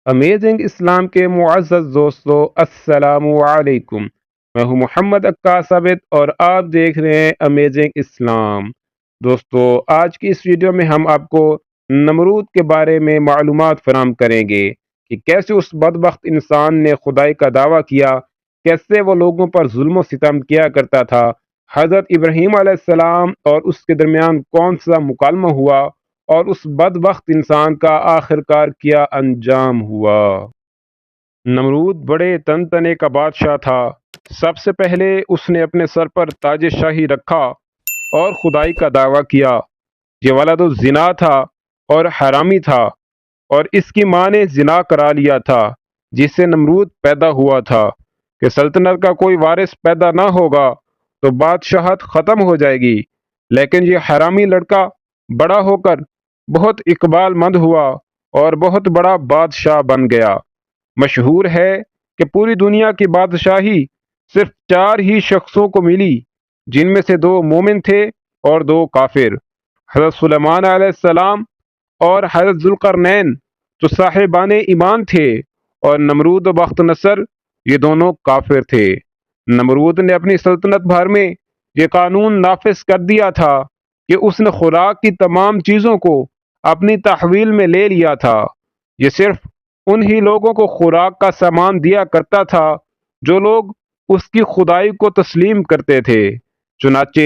Amazing इस्लाम के मुअज़्ज़ज़ दोस्तों, अस्सलामु अलैकुम। मैं हूं मोहम्मद अक्कास साबित और आप देख रहे हैं अमेजिंग इस्लाम। दोस्तों, आज की इस वीडियो में हम आपको नमरूद के बारे में मालूमात फराहम करेंगे कि कैसे उस बदबख्त इंसान ने खुदाई का दावा किया, कैसे वो लोगों पर जुल्म और सितम किया करता था। हज़रत इब्राहीम अलैहिस्सलाम और उसके दरमियान कौन सा मुकालमा हुआ और उस बदबख्त इंसान का आखिरकार क्या अंजाम हुआ। नमरूद बड़े तनतने का बादशाह था। सबसे पहले उसने अपने सर पर ताज शाही रखा और खुदाई का दावा किया। ये वाला तो जिना था और हरामी था, और इसकी माँ ने जिना करा लिया था, जिससे नमरूद पैदा हुआ था कि सल्तनत का कोई वारिस पैदा ना होगा तो बादशाहत ख़त्म हो जाएगी। लेकिन ये हरामी लड़का बड़ा होकर बहुत इकबालमंद हुआ और बहुत बड़ा बादशाह बन गया। मशहूर है कि पूरी दुनिया की बादशाही सिर्फ चार ही शख्सों को मिली, जिनमें से दो मोमिन थे और दो काफिर। हज़रत सुलेमान अलैहिस्सलाम और हज़रत जुल्करनैन जो साहिबाने ईमान थे, और नमरूद व बख्त नसर ये दोनों काफिर थे। नमरूद ने अपनी सल्तनत भर में ये कानून नाफिज कर दिया था कि उसने खुराक की तमाम चीज़ों को अपनी तहवील में ले लिया था। ये सिर्फ उन ही लोगों को खुराक का सामान दिया करता था जो लोग उसकी खुदाई को तस्लीम करते थे। चुनाचे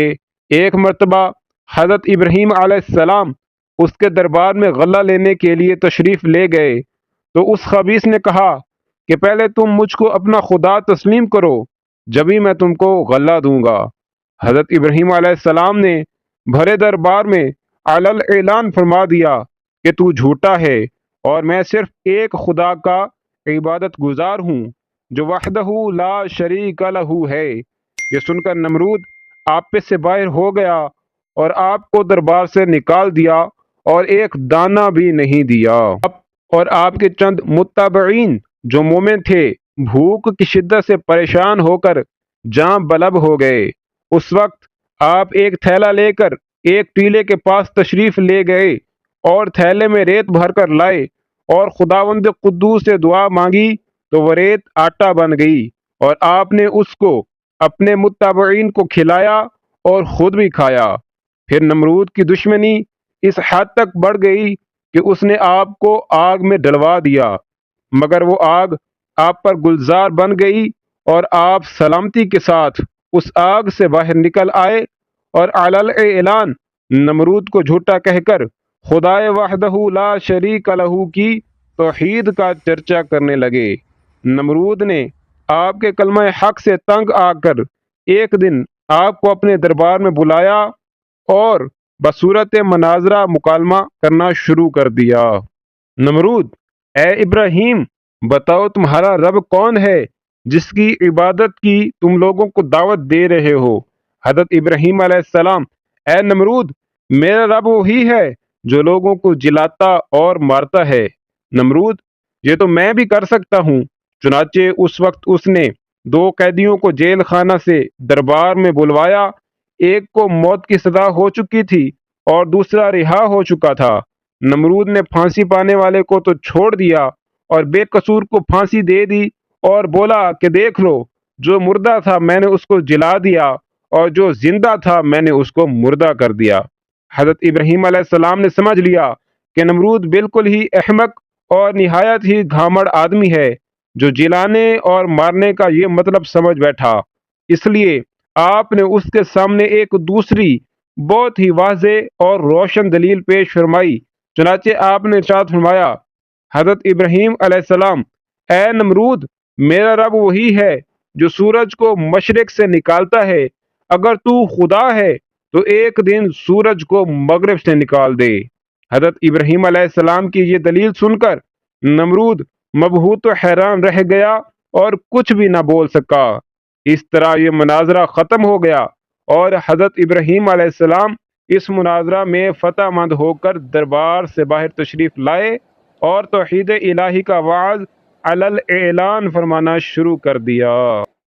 एक मर्तबा हज़रत इब्राहीम अलैहिस्सलाम उसके दरबार में गल्ला लेने के लिए तशरीफ़ ले गए, तो उस खबीस ने कहा कि पहले तुम मुझको अपना खुदा तस्लीम करो, जभी मैं तुमको गल्ला दूंगा। हज़रत इब्राहीम अलैहिस्सलाम ने भरे दरबार में अलल ऐलान फरमा दिया कि तू झूठा है और मैं सिर्फ एक खुदा का इबादत गुजार हूँ, जो वहदहू ला शरीक लहू है। ये सुनकर नमरूद आपे से बाहर हो गया और आपको दरबार से निकाल दिया और एक दाना भी नहीं दिया। और आपके चंद मुत्तबईन जो मोमिन थे, भूख की शिद्दत से परेशान होकर जाँ बलब हो गए। उस वक्त आप एक थैला लेकर एक टीले के पास तशरीफ ले गए और थैले में रेत भरकर लाए और खुदावंद कुद्दूस से दुआ मांगी, तो वह रेत आटा बन गई और आपने उसको अपने मुत्तबईन को खिलाया और खुद भी खाया। फिर नमरूद की दुश्मनी इस हद तक बढ़ गई कि उसने आपको आग में डलवा दिया, मगर वो आग आप पर गुलजार बन गई और आप सलामती के साथ उस आग से बाहर निकल आए और अलल ऐलान नमरूद को झूठा कहकर खुदाए वहदहू ला शरीक लहू की तौहीद का चर्चा करने लगे। नमरूद ने आपके कलमा हक से तंग आकर एक दिन आपको अपने दरबार में बुलाया और बसूरत मनाजरा मुकालमा करना शुरू कर दिया। नमरूद, ए इब्राहिम, बताओ तुम्हारा रब कौन है जिसकी इबादत की तुम लोगों को दावत दे रहे हो। हजरत इब्राहिम अलैहिस्सलाम, ए नमरूद, मेरा रब वही है जो लोगों को जिलाता और मारता है। नमरूद, ये तो मैं भी कर सकता हूँ। चुनाचे उस वक्त उसने दो कैदियों को जेल खाना से दरबार में बुलवाया। एक को मौत की सजा हो चुकी थी और दूसरा रिहा हो चुका था। नमरूद ने फांसी पाने वाले को तो छोड़ दिया और बेकसूर को फांसी दे दी और बोला कि देख लो, जो मुर्दा था मैंने उसको जिला दिया और जो जिंदा था मैंने उसको मुर्दा कर दिया। हजरत इब्राहीम अलैहिस्सलाम ने समझ लिया कि नमरूद बिल्कुल ही अहमक और निहायत ही घामड़ आदमी है, जो जिलाने और मारने का ये मतलब समझ बैठा। इसलिए आपने उसके सामने एक दूसरी बहुत ही वाज़े और रोशन दलील पेश फरमाई। चुनाचे आपने इरशाद फरमाया, हजरत इब्राहीम अलैहिस्सलाम, ए नमरूद, मेरा रब वही है जो सूरज को मशरिक से निकालता है। अगर तू खुदा है तो एक दिन सूरज को मगरिब से निकाल दे। हजरत इब्राहीम अलैहिस्सलाम की ये दलील सुनकर नमरूद मबहूत व हैरान रह गया और कुछ भी ना बोल सका। इस तरह ये मुनाजरा ख़त्म हो गया और हज़रत इब्राहीम अलैहिस्सलाम इस मुनाजरा में फ़तहमंद होकर दरबार से बाहर तशरीफ़ लाए और तौहीद इलाही का वाज अलल ऐलान फरमाना शुरू कर दिया।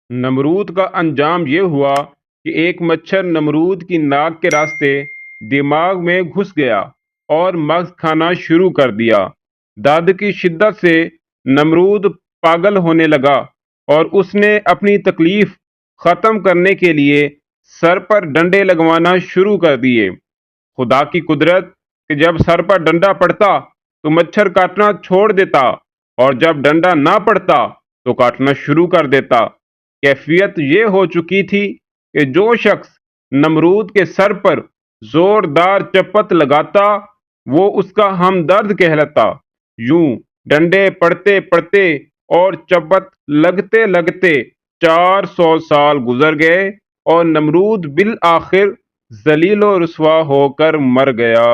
नमरूद का अंजाम ये हुआ कि एक मच्छर नमरूद की नाक के रास्ते दिमाग में घुस गया और मगज खाना शुरू कर दिया। दर्द की शिद्दत से نمرود پاگل ہونے لگا اور اس نے اپنی تکلیف ختم کرنے کے لیے سر پر ڈنڈے لگوانا شروع کر دیے۔ خدا کی قدرت کہ جب سر پر ڈنڈا پڑتا تو مچھر کاٹنا چھوڑ دیتا اور جب ڈنڈا نہ پڑتا تو کاٹنا شروع کر دیتا۔ کیفیت یہ ہو چکی تھی کہ جو شخص نمرود کے سر پر زوردار چپت لگاتا وہ اس کا ہمدرد کہلاتا۔ یوں ڈنڈے پڑتے پڑتے اور چپت لگتے لگتے 400 سال گزر گئے اور نمرود بالآخر ذلیل و رسوا ہو کر مر گیا۔